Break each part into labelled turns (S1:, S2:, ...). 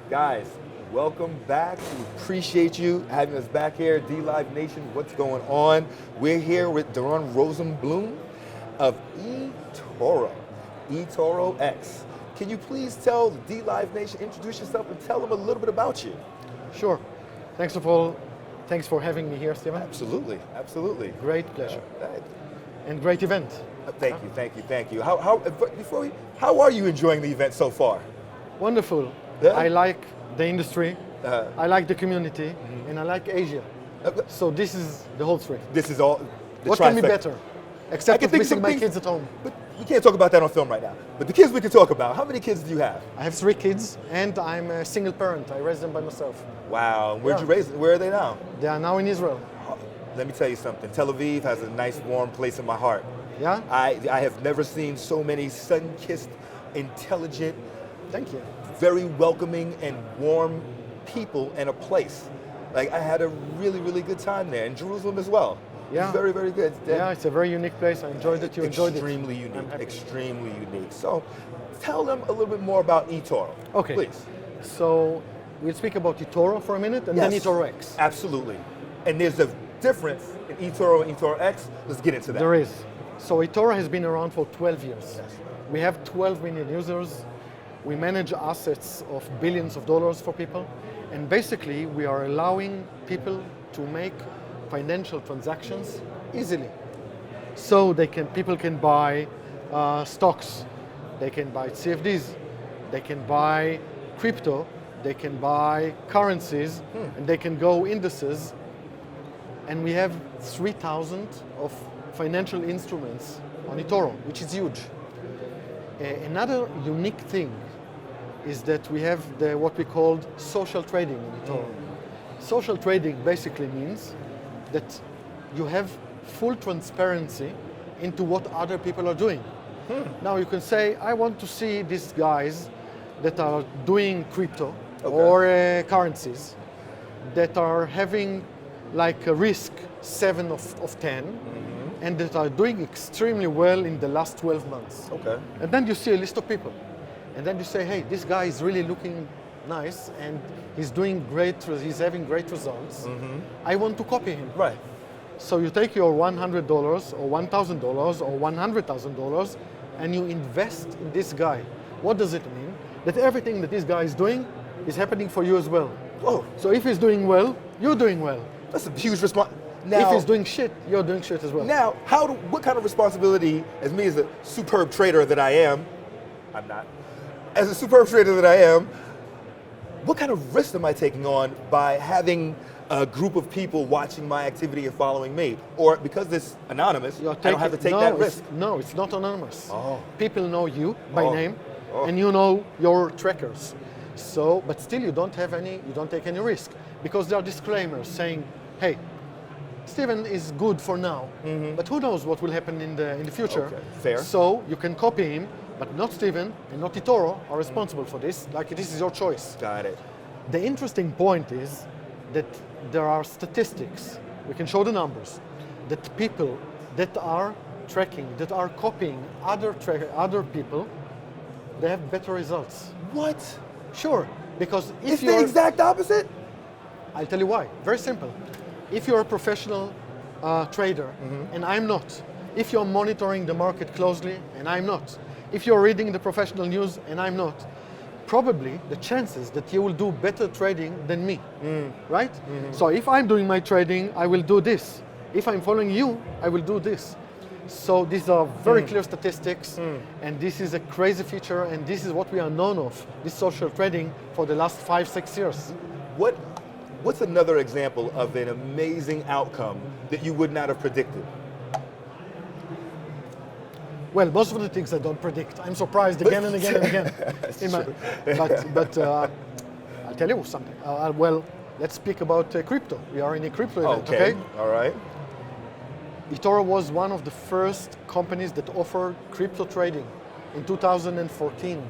S1: Guys, welcome back. We appreciate you having us back here, D-Live Nation. What's going on? We're here with Doron Rosenblum of eToro, eToroX. Can you please tell the D-Live Nation, introduce yourself and tell them a little bit about you?
S2: Sure. Thanks of all, thanks for having me here, Stephen.
S1: Absolutely, absolutely.
S2: Great pleasure. And great event.
S1: Thank you, thank you, thank you. How are you enjoying the event so far?
S2: Wonderful.
S1: Yeah?
S2: I like the industry, I like the community, and I like Asia. So this is the whole trip.
S1: This is all the
S2: What
S1: trifecta.
S2: can be better? Except for missing my kids at home.
S1: But we can't talk about that on film right now. But the kids we can talk about. How many kids do you have?
S2: I have 3 kids, and I'm a single parent. I raise them by myself.
S1: Wow, where'd you raise them? Where are they now?
S2: They are now in Israel.
S1: Let me tell you something. Tel Aviv has a nice warm place in my heart.
S2: Yeah?
S1: I have never seen so many sun-kissed, intelligent,
S2: Thank you.
S1: very welcoming and warm people in a place. Like I had a really, really good time there, in Jerusalem as well.
S2: Yeah.
S1: It's very, very good.
S2: Yeah, it's a very unique place. I enjoyed it. You enjoyed it.
S1: Extremely unique, extremely unique. So tell them a little bit more about eToro,
S2: Okay.
S1: please.
S2: So we'll speak about eToro for a minute, and then eToroX.
S1: Absolutely. And there's a difference in eToro and eToroX. Let's get into that.
S2: There is. So eToro has been around for 12 years.
S1: Yes.
S2: We have 12 million users. We manage assets of billions of dollars for people. And basically, we are allowing people to make financial transactions easily. So people can buy stocks, they can buy CFDs, they can buy crypto, they can buy currencies, and they can go indices. And we have 3,000 of financial instruments on eToro, which is huge. Another unique thing is that we have what we call social trading in eToro. Social trading basically means that you have full transparency into what other people are doing. Now you can say, I want to see these guys that are doing crypto or currencies that are having like a risk 7 of 10 and that are doing extremely well in the last 12 months.
S1: Okay.
S2: And then you see a list of people. And then you say, hey, this guy is really looking nice and he's doing great, he's having great results. I want to copy him.
S1: Right.
S2: So you take your $100 or $1,000 or $100,000 and you invest in this guy. What does it mean? That everything that this guy is doing is happening for you as well.
S1: Whoa.
S2: So if he's doing well, you're doing well.
S1: That's a huge response.
S2: If he's doing shit, you're doing shit as well.
S1: Now, what kind of responsibility, as me as a superb trader that I am, I'm not, as a superb trader that I am, what kind of risk am I taking on by having a group of people watching my activity and following me? Or because it's anonymous, I don't have to take that risk?
S2: No, it's not anonymous.
S1: Oh.
S2: People know you by name, and you know your trackers. So, but still you don't take any risk, because there are disclaimers saying, hey, Steven is good for now, but who knows what will happen in the future.
S1: Okay. Fair.
S2: So you can copy him, but not Steven and not eToro are responsible for this. Like, this is your choice.
S1: Got it.
S2: The interesting point is that there are statistics, we can show the numbers, that people that are tracking, that are copying other people, they have better results.
S1: What?
S2: Sure, because if
S1: It's the
S2: you're,
S1: exact opposite?
S2: I'll tell you why, very simple. If you're a professional trader, and I'm not, if you're monitoring the market closely, and I'm not, if you're reading the professional news, and I'm not, probably the chances that you will do better trading than me, right? So if I'm doing my trading, I will do this. If I'm following you, I will do this. So these are very clear statistics, and this is a crazy feature, and this is what we are known of, this social trading, for the last 5-6 years.
S1: What's another example of an amazing outcome that you would not have predicted?
S2: Well, most of the things I don't predict. I'm surprised again and again and again. But I'll tell you something. Well, let's speak about crypto. We are in a crypto event, okay?
S1: All right.
S2: eToro was one of the first companies that offered crypto trading in 2014.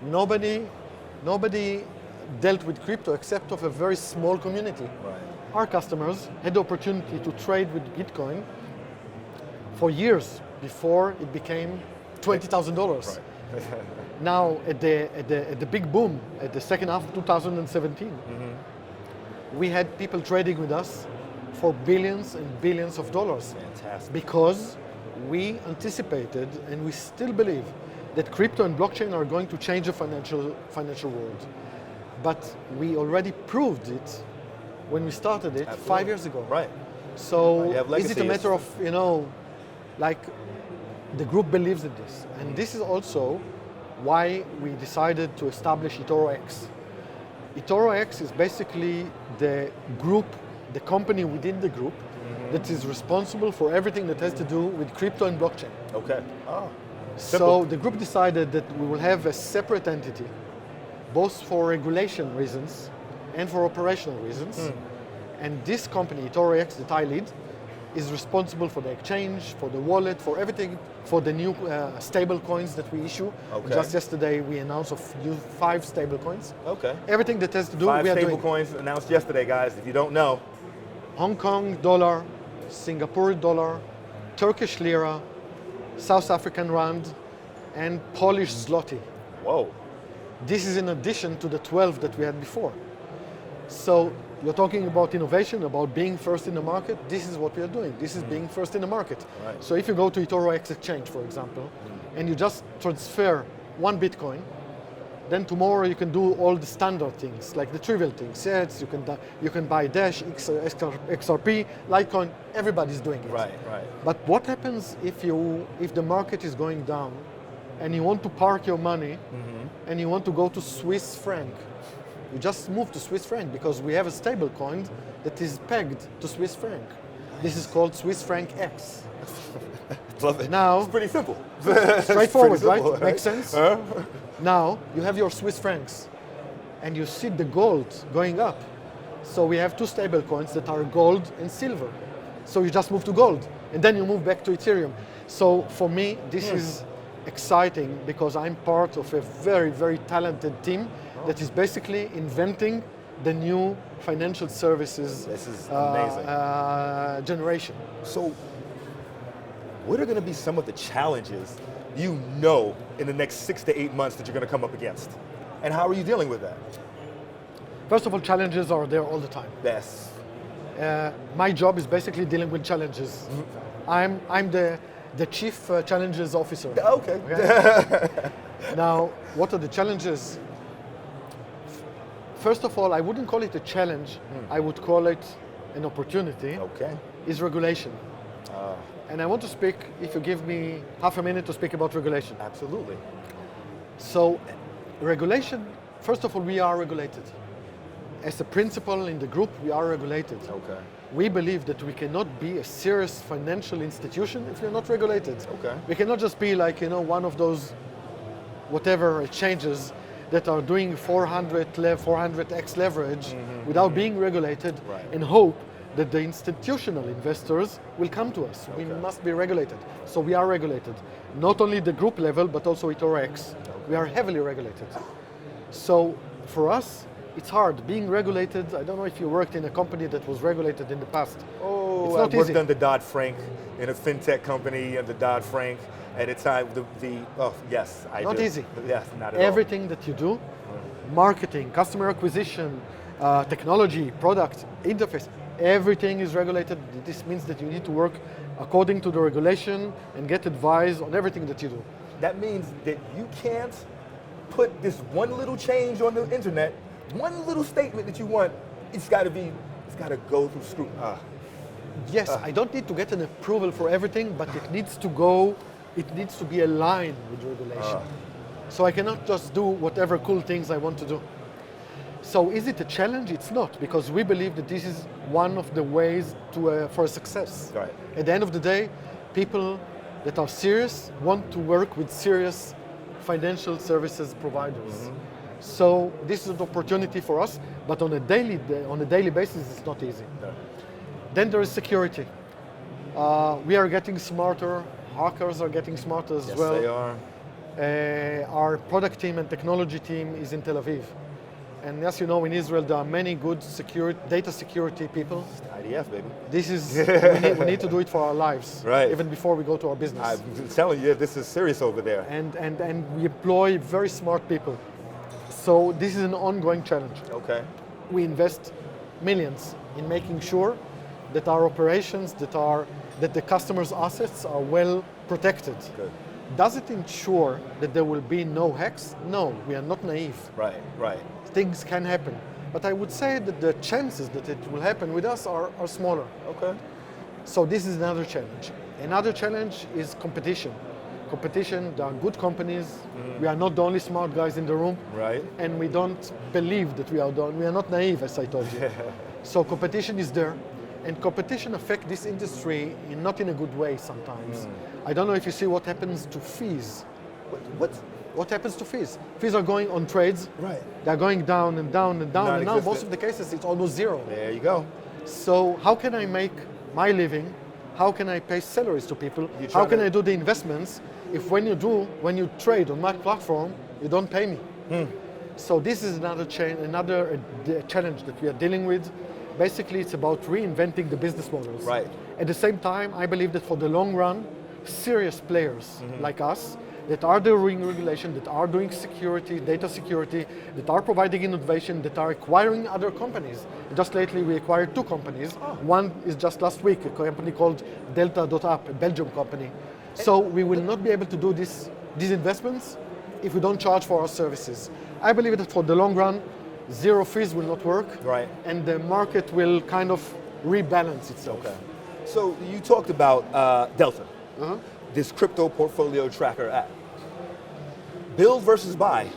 S2: Nobody dealt with crypto except of a very small community.
S1: Right.
S2: Our customers had the opportunity to trade with Bitcoin for years before it became $20,000.
S1: Right.
S2: Now, at the big boom, at the second half of 2017, we had people trading with us for billions and billions of dollars.
S1: Fantastic.
S2: Because we anticipated, and we still believe, that crypto and blockchain are going to change the financial world. But we already proved it when we started it
S1: Absolutely.
S2: 5 years ago.
S1: Right.
S2: So
S1: You have
S2: is it a
S1: legacy.
S2: matter of, like the group believes in this. And this is also why we decided to establish eToroX. eToroX is basically the group, the company within the group that is responsible for everything that has to do with crypto and blockchain.
S1: Okay. Oh.
S2: So
S1: Simple.
S2: the group decided that we will have a separate entity, both for regulation reasons and for operational reasons. And this company, eToroX, that I lead, is responsible for the exchange, for the wallet, for everything, for the new stable coins that we issue.
S1: Okay.
S2: Just yesterday we announced of new 5 stable coins.
S1: Okay.
S2: Everything that has to do,
S1: 5
S2: we are
S1: stable
S2: doing.
S1: coins announced yesterday, guys. If you don't know,
S2: Hong Kong dollar, Singapore dollar, Turkish lira, South African rand, and Polish zloty.
S1: whoa.
S2: This is in addition to the 12 that we had before. So you're talking about innovation, about being first in the market. This is what we are doing. This is being first in the market.
S1: Right.
S2: So if you go to eToroX exchange, for example, and you just transfer 1 Bitcoin, then tomorrow you can do all the standard things, like the trivial things. Yes, you can buy Dash, XRP, Litecoin. Everybody's doing it.
S1: Right, right.
S2: But what happens if the market is going down, and you want to park your money, and you want to go to Swiss franc? You just move to Swiss franc because we have a stable coin that is pegged to Swiss franc. This is called Swiss franc X.
S1: Love it.
S2: Now,
S1: It's pretty simple.
S2: straightforward,
S1: Pretty simple,
S2: right? Makes sense?
S1: Huh?
S2: Now you have your Swiss francs, and you see the gold going up. So we have 2 stable coins that are gold and silver. So you just move to gold, and then you move back to Ethereum. So for me, this is exciting because I'm part of a very, very talented team that is basically inventing the new financial services
S1: This is amazing.
S2: generation.
S1: So, what are going to be some of the challenges you know in the next 6 to 8 months that you're going to come up against? And how are you dealing with that?
S2: First of all, challenges are there all the time.
S1: Yes.
S2: My job is basically dealing with challenges. I'm the chief challenges officer.
S1: Okay.
S2: Now, what are the challenges? First of all, I wouldn't call it a challenge. I would call it an opportunity.
S1: Okay.
S2: Is regulation. And I want to speak, if you give me half a minute to speak about regulation.
S1: Absolutely.
S2: So, regulation, first of all, we are regulated. As a principle in the group, we are regulated.
S1: Okay.
S2: We believe that we cannot be a serious financial institution if we're not regulated.
S1: Okay.
S2: We cannot just be like, one of those whatever exchanges that are doing 400x leverage without being regulated
S1: Right.
S2: and hope that the institutional investors will come to us. We
S1: Okay.
S2: must be regulated. So we are regulated. Not only the group level, but also eToroX. We are heavily regulated. So for us, it's hard. Being regulated, I don't know if you worked in a company that was regulated in the past.
S1: Oh,
S2: It's
S1: I
S2: not
S1: worked
S2: easy.
S1: under Dodd-Frank in a fintech company under Dodd-Frank at a time. Yes, I
S2: Not
S1: do.
S2: easy.
S1: Yes, not at
S2: Everything that you do, marketing, customer acquisition, technology, product, interface, everything is regulated. This means that you need to work according to the regulation and get advice on everything that you do.
S1: all. That means that you can't put this one little change on the internet, one little statement that you want. It's got to go through scrutiny.
S2: Yes, I don't need to get an approval for everything, but it needs to be aligned with regulation. So I cannot just do whatever cool things I want to do. So is it a challenge? It's not, because we believe that this is one of the ways for success.
S1: Right.
S2: At the end of the day, people that are serious want to work with serious financial services providers. So this is an opportunity for us, but on a daily basis, it's not easy.
S1: No.
S2: Then there is security. We are getting smarter. Hackers are getting smarter as
S1: Yes,
S2: well.
S1: they are.
S2: Our product team and technology team is in Tel Aviv. And as you know, in Israel, there are many good data security people.
S1: IDF, baby.
S2: This is, we need to do it for our lives,
S1: Right.
S2: even before we go to our business.
S1: I'm telling you, this is serious over there.
S2: And we employ very smart people. So this is an ongoing challenge.
S1: Okay.
S2: We invest millions in making sure that our operations, that the customers' assets are well protected.
S1: Good.
S2: Does it ensure that there will be no hacks? No, we are not naive.
S1: Right, right.
S2: Things can happen. But I would say that the chances that it will happen with us are smaller.
S1: Okay.
S2: So this is another challenge. Another challenge is competition. Competition, there are good companies. We are not the only smart guys in the room.
S1: Right.
S2: And we don't believe that we are not naive, as I told you. So competition is there. And competition affects this industry not in a good way sometimes. I don't know if you see what happens to fees. What happens to fees? Fees are going on trades.
S1: Right.
S2: They're going down and down and down. And now
S1: Non-existent.
S2: most of the cases it's almost zero.
S1: There you go.
S2: So how can I make my living? How can I pay salaries to people? How can I do the investments if when you trade on my platform, you don't pay me? So this is another challenge that we are dealing with. Basically, it's about reinventing the business models.
S1: Right.
S2: At the same time, I believe that for the long run, serious players like us that are doing regulation, that are doing security, data security, that are providing innovation, that are acquiring other companies. Just lately, we acquired 2 companies. One is just last week, a company called Delta.app, a Belgium company. So we will not be able to do these investments if we don't charge for our services. I believe that for the long run, zero fees will not work.
S1: Right.
S2: And the market will kind of rebalance itself.
S1: Okay. So you talked about Delta, this crypto portfolio tracker app. Build versus buy.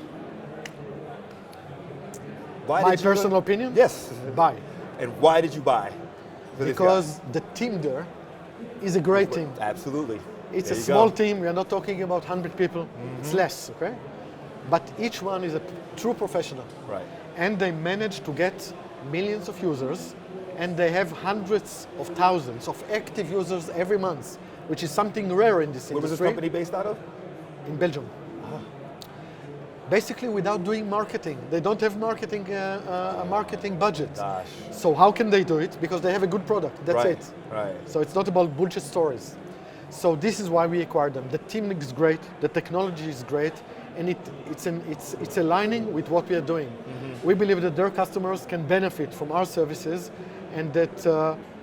S2: My personal opinion?
S1: Yes.
S2: Buy.
S1: And why did you buy?
S2: Because the team there is a great team.
S1: Absolutely.
S2: It's
S1: There
S2: a
S1: you
S2: small
S1: go.
S2: team. We are not talking about 100 people. It's less, okay? But each one is a true professional.
S1: Right.
S2: And they manage to get millions of users, and they have hundreds of thousands of active users every month, which is something rare in this
S1: Where was
S2: industry.
S1: this company based out of?
S2: In Belgium. Basically, without doing marketing, they don't have a marketing budget.
S1: Gosh.
S2: So how can they do it? Because they have a good product. That's
S1: Right,
S2: it.
S1: right.
S2: So it's not about bullshit stories. So this is why we acquired them. The team is great. The technology is great. And it's aligning with what we are doing. We believe that their customers can benefit from our services, and that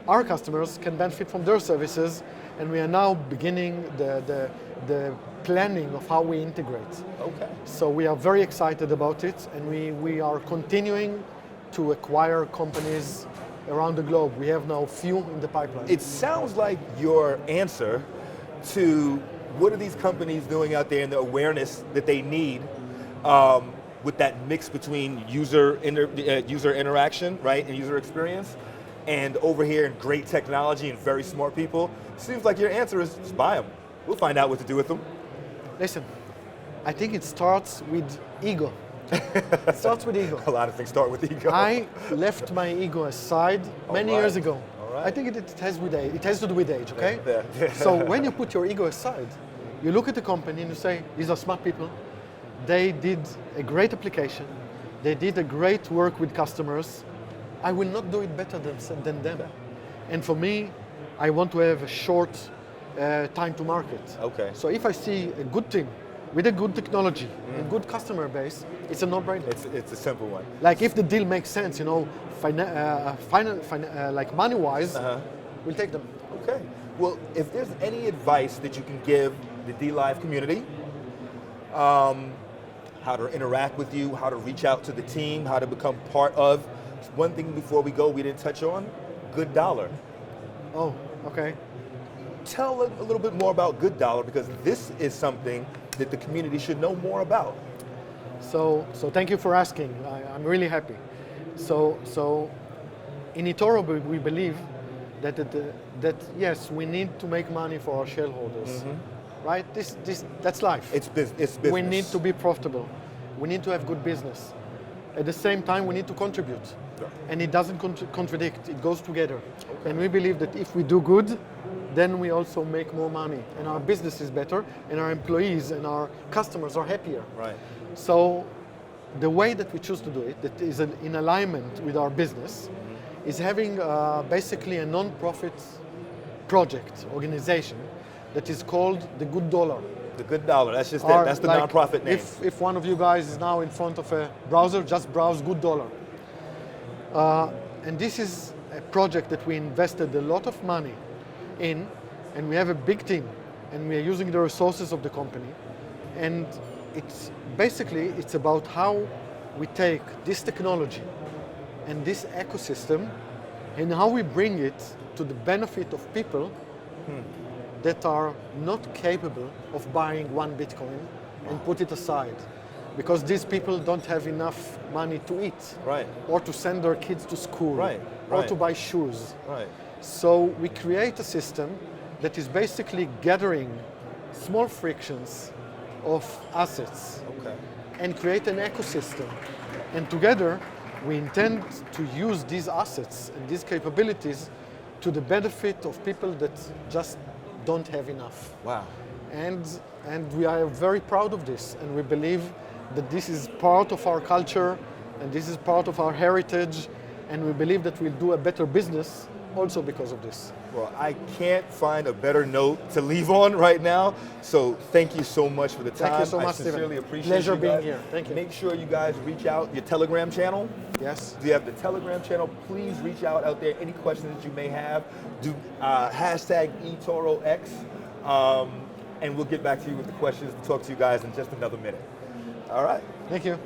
S2: our customers can benefit from their services. And we are now beginning the planning of how we integrate.
S1: Okay.
S2: So we are very excited about it, and we are continuing to acquire companies around the globe. We have now few in the pipeline.
S1: It sounds like your answer to what are these companies doing out there and the awareness that they need with that mix between user interaction, right, and user experience, and over here in great technology and very smart people. Seems like your answer is just buy them. We'll find out what to do with them.
S2: Listen, I think it starts with ego. It starts with ego.
S1: A lot of things start with ego.
S2: I left my ego aside many
S1: All right.
S2: years ago.
S1: All right.
S2: I think it has with age. It has to do with age, okay?
S1: Yeah.
S2: So when you put your ego aside, you look at the company and you say, these are smart people. They did a great application. They did a great work with customers. I will not do it better than them. And for me, I want to have a short time to market.
S1: Okay.
S2: So if I see a good team with a good technology and good customer base, it's a no-brainer.
S1: It's a simple one.
S2: Like if the deal makes sense, you know, like money-wise, we'll take them.
S1: Okay. Well, if there's any advice that you can give the DLive community, how to interact with you, how to reach out to the team, how to become part of. One thing before we go we didn't touch on, Good Dollar.
S2: Oh, okay.
S1: Tell a little bit more about Good Dollar, because this is something that the community should know more about.
S2: So thank you for asking. I'm really happy. So in eToro we believe that yes, we need to make money for our shareholders, right? That's life.
S1: It's business.
S2: We need to be profitable. We need to have good business. At the same time, we need to contribute.
S1: Sure.
S2: And it doesn't contradict, it goes together. Okay. And we believe that if we do good, then we also make more money, and our business is better, and our employees and our customers are happier.
S1: Right.
S2: So the way that we choose to do it, that is in alignment with our business, is having basically a non-profit project organization that is called the Good Dollar.
S1: The Good Dollar, that's just that's the nonprofit name.
S2: If one of you guys is now in front of a browser, just browse Good Dollar. And this is a project that we invested a lot of money in, and we have a big team, and we are using the resources of the company. And it's basically, it's about how we take this technology and this ecosystem and how we bring it to the benefit of people that are not capable of buying one Bitcoin and put it aside. Because these people don't have enough money to eat,
S1: Right.
S2: or to send their kids to school,
S1: Right,
S2: or
S1: right.
S2: to buy shoes.
S1: Right.
S2: So we create a system that is basically gathering small fractions of assets
S1: Okay.
S2: and create an ecosystem. And together, we intend to use these assets and these capabilities to the benefit of people that just don't have enough.
S1: Wow.
S2: And we are very proud of this, and we believe that this is part of our culture, and this is part of our heritage, and we believe that we'll do a better business also because of this.
S1: Well, I can't find a better note to leave on right now. So thank you so much for the time.
S2: Thank you so much,
S1: I sincerely
S2: Steven.
S1: appreciate
S2: Pleasure
S1: you
S2: being
S1: guys.
S2: here. Thank you.
S1: Make sure you guys reach out, your Telegram channel.
S2: Yes.
S1: Do you have the Telegram channel? Please reach out there. Any questions that you may have, do hashtag eToroX, and we'll get back to you with the questions and talk to you guys in just another minute. All right.
S2: Thank you.